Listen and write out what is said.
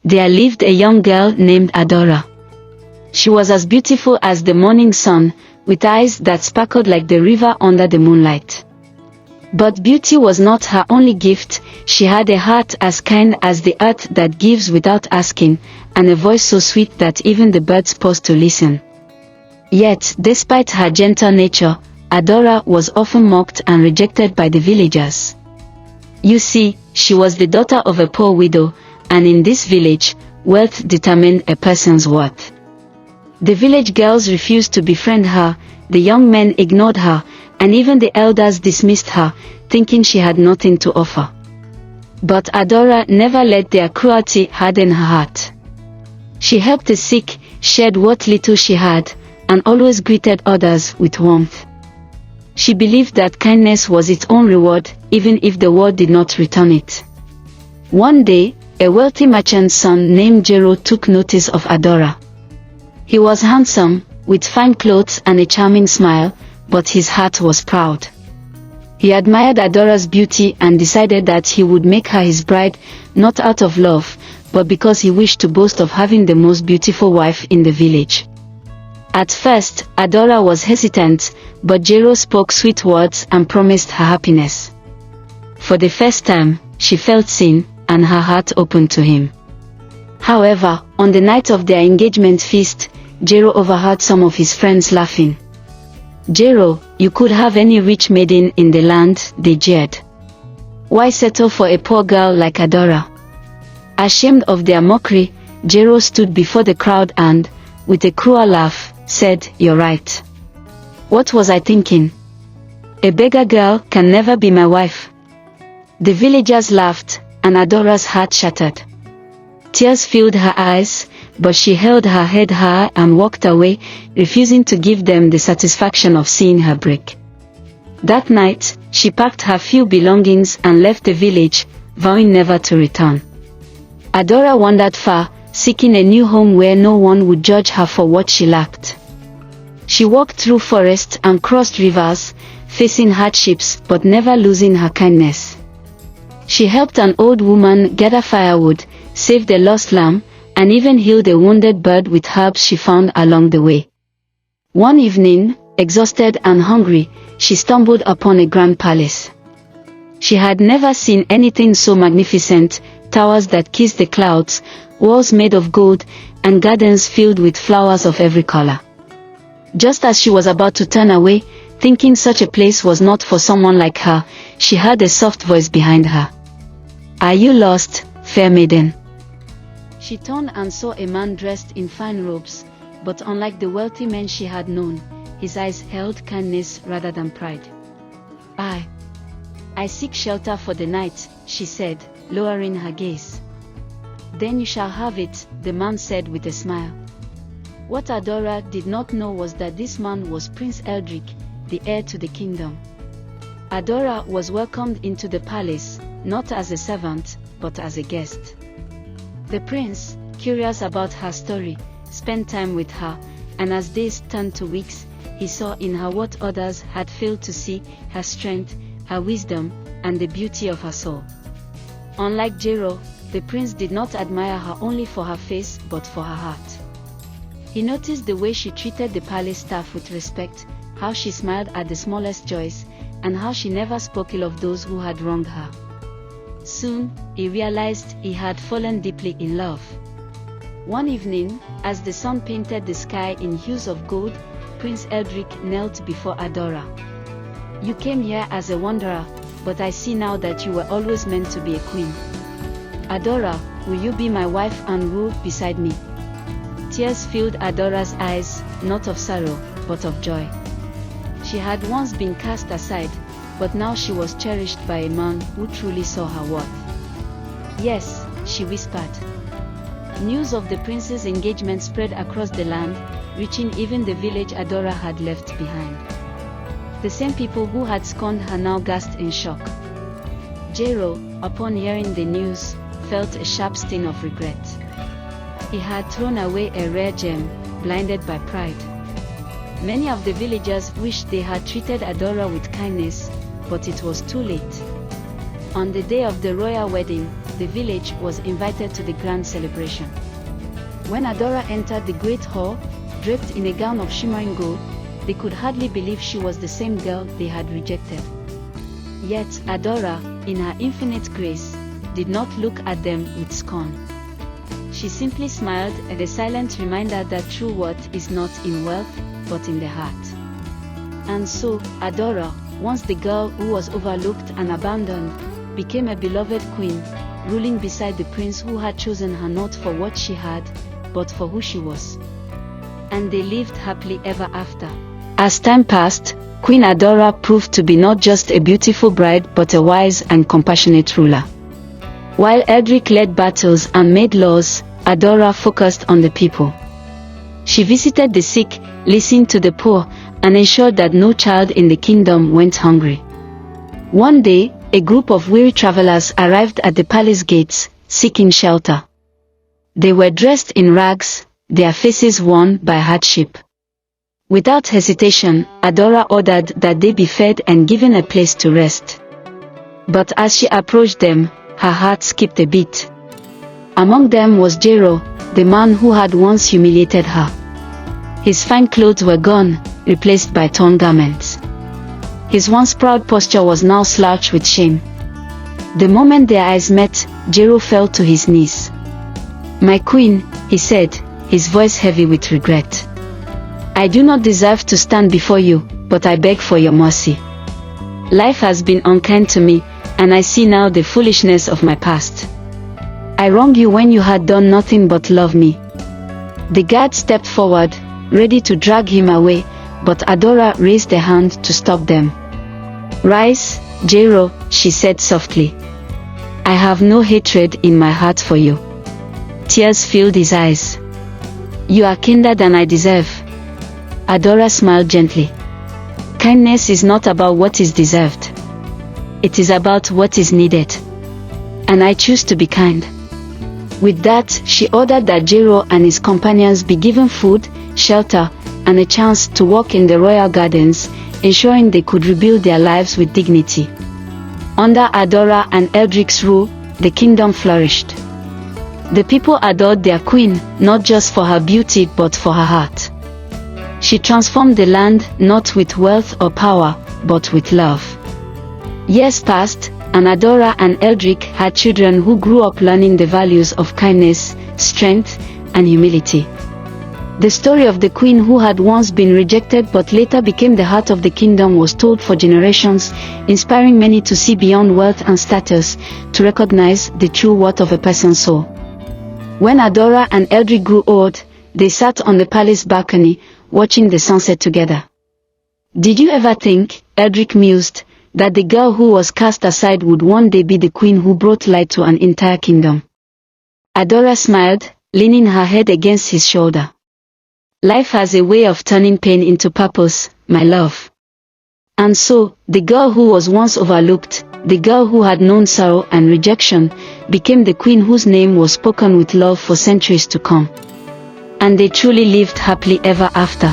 there lived a young girl named Adora. She was as beautiful as the morning sun, with eyes that sparkled like the river under the moonlight. But beauty was not her only gift. She had a heart as kind as the earth that gives without asking, and a voice so sweet that even the birds paused to listen. Yet, despite her gentle nature, Adora was often mocked and rejected by the villagers. You see, she was the daughter of a poor widow, and in this village, wealth determined a person's worth. The village girls refused to befriend her, the young men ignored her, and even the elders dismissed her, thinking she had nothing to offer. But Adora never let their cruelty harden her heart. She helped the sick, shared what little she had, and always greeted others with warmth. She believed that kindness was its own reward, even if the world did not return it. One day, a wealthy merchant's son named Jero took notice of Adora. He was handsome, with fine clothes and a charming smile, but his heart was proud. He admired Adora's beauty and decided that he would make her his bride, not out of love, but because he wished to boast of having the most beautiful wife in the village. At first, Adora was hesitant, but Jero spoke sweet words and promised her happiness. For the first time, she felt seen, and her heart opened to him. However, on the night of their engagement feast, Jero overheard some of his friends laughing. "Jero, you could have any rich maiden in the land," they jeered. "Why settle for a poor girl like Adora?" Ashamed of their mockery, Jero stood before the crowd and, with a cruel laugh, said, "You're right. What was I thinking? A beggar girl can never be my wife." The villagers laughed, and Adora's heart shattered. Tears filled her eyes, but she held her head high and walked away, refusing to give them the satisfaction of seeing her break. That night, she packed her few belongings and left the village, vowing never to return. Adora wandered far, seeking a new home where no one would judge her for what she lacked. She walked through forests and crossed rivers, facing hardships but never losing her kindness. She helped an old woman gather firewood, saved a lost lamb, and even healed a wounded bird with herbs she found along the way. One evening, exhausted and hungry, she stumbled upon a grand palace. She had never seen anything so magnificent: towers that kissed the clouds, walls made of gold, and gardens filled with flowers of every color. Just as she was about to turn away, thinking such a place was not for someone like her, she heard a soft voice behind her. "Are you lost, fair maiden?" She turned and saw a man dressed in fine robes, but unlike the wealthy men she had known, his eyes held kindness rather than pride. I seek shelter for the night," she said, lowering her gaze. "Then you shall have it," the man said with a smile. What Adora did not know was that this man was Prince Eldrick, the heir to the kingdom. Adora was welcomed into the palace, not as a servant, but as a guest. The prince, curious about her story, spent time with her, and as days turned to weeks, he saw in her what others had failed to see: her strength, her wisdom, and the beauty of her soul. Unlike Jero, the prince did not admire her only for her face but for her heart. He noticed the way she treated the palace staff with respect, how she smiled at the smallest joys, and how she never spoke ill of those who had wronged her. Soon, he realized he had fallen deeply in love. One evening, as the sun painted the sky in hues of gold, Prince Eldrick knelt before Adora. "You came here as a wanderer, but I see now that you were always meant to be a queen. Adora, will you be my wife and rule beside me?" Tears filled Adora's eyes, not of sorrow, but of joy. She had once been cast aside, but now she was cherished by a man who truly saw her worth. "Yes," she whispered. News of the prince's engagement spread across the land, reaching even the village Adora had left behind. The same people who had scorned her now gasped in shock. Jero, upon hearing the news, felt a sharp sting of regret. He had thrown away a rare gem, blinded by pride. Many of the villagers wished they had treated Adora with kindness, but it was too late. On the day of the royal wedding, of the village was invited to the grand celebration. When Adora entered the great hall, draped in a gown of shimmering gold, they could hardly believe she was the same girl they had rejected. Yet Adora, in her infinite grace, did not look at them with scorn. She simply smiled, a silent reminder that true worth is not in wealth, but in the heart. And so, Adora, once the girl who was overlooked and abandoned, became a beloved queen, ruling beside the prince who had chosen her not for what she had, but for who she was. And they lived happily ever after. As time passed, Queen Adora proved to be not just a beautiful bride but a wise and compassionate ruler. While Eldrick led battles and made laws, Adora focused on the people. She visited the sick, listened to the poor, and ensured that no child in the kingdom went hungry. One day, a group of weary travelers arrived at the palace gates, seeking shelter. They were dressed in rags, their faces worn by hardship. Without hesitation, Adora ordered that they be fed and given a place to rest. But as she approached them, her heart skipped a beat. Among them was Jero, the man who had once humiliated her. His fine clothes were gone, replaced by torn garments. His once proud posture was now slouched with shame. The moment their eyes met, Jero fell to his knees. "My queen," he said, his voice heavy with regret. "I do not deserve to stand before you, but I beg for your mercy. Life has been unkind to me, and I see now the foolishness of my past. I wronged you when you had done nothing but love me." The guard stepped forward, ready to drag him away, but Adora raised a hand to stop them. "Rise, Jero," she said softly. "I have no hatred in my heart for you." Tears filled his eyes. "You are kinder than I deserve." Adora smiled gently. "Kindness is not about what is deserved. It is about what is needed. And I choose to be kind." With that, she ordered that Jero and his companions be given food, shelter, and a chance to walk in the royal gardens, ensuring they could rebuild their lives with dignity. Under Adora and Eldrick's rule, the kingdom flourished. The people adored their queen, not just for her beauty but for her heart. She transformed the land not with wealth or power, but with love. Years passed, and Adora and Eldrick had children who grew up learning the values of kindness, strength, and humility. The story of the queen who had once been rejected but later became the heart of the kingdom was told for generations, inspiring many to see beyond wealth and status, to recognize the true worth of a person's soul. When Adora and Eldrick grew old, they sat on the palace balcony, watching the sunset together. "Did you ever think," Eldrick mused, "that the girl who was cast aside would one day be the queen who brought light to an entire kingdom?" Adora smiled, leaning her head against his shoulder. "Life has a way of turning pain into purpose, my love." And so, the girl who was once overlooked, the girl who had known sorrow and rejection, became the queen whose name was spoken with love for centuries to come. And they truly lived happily ever after.